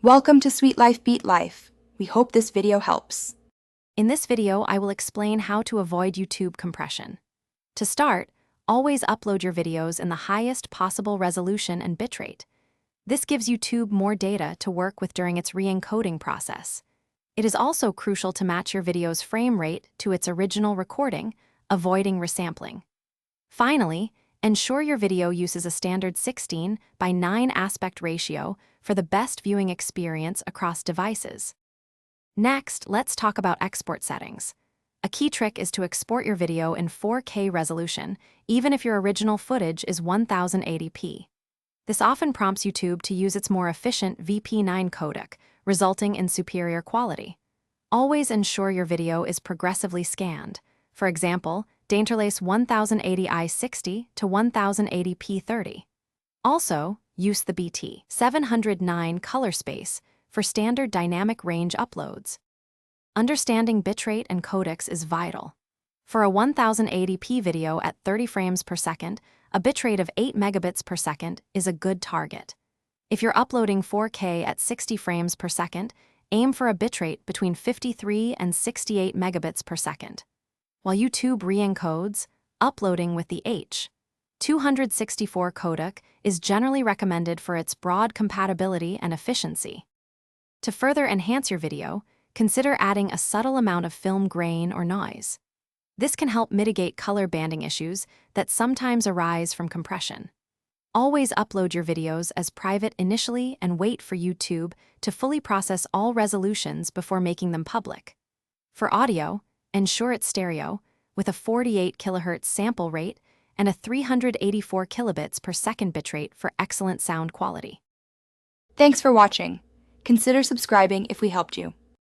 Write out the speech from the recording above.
Welcome to Sweet Life Beat Life. We hope this video helps. In this video, I will explain how to avoid YouTube compression. To start, always upload your videos in the highest possible resolution and bitrate. This gives YouTube more data to work with during its re-encoding process. It is also crucial to match your video's frame rate to its original recording, avoiding resampling. Finally, ensure your video uses a standard 16:9 aspect ratio for the best viewing experience across devices. Next, let's talk about export settings. A key trick is to export your video in 4K resolution, even if your original footage is 1080p. This often prompts YouTube to use its more efficient VP9 codec, resulting in superior quality. Always ensure your video is progressively scanned. For example, interlace 1080i 60 to 1080p 30. Also, use the BT 709 color space for standard dynamic range uploads. Understanding bitrate and codecs is vital. For a 1080p video at 30 frames per second, a bitrate of 8 megabits per second is a good target. If you're uploading 4K at 60 frames per second, aim for a bitrate between 53 and 68 megabits per second. While YouTube re-encodes, uploading with the H.264 codec is generally recommended for its broad compatibility and efficiency. To further enhance your video, consider adding a subtle amount of film grain or noise. This can help mitigate color banding issues that sometimes arise from compression. Always upload your videos as private initially and wait for YouTube to fully process all resolutions before making them public. For audio, ensure it's stereo, with a 48 kHz sample rate and a 384 kilobits per second bitrate for excellent sound quality. Thanks for watching. Consider subscribing if we helped you.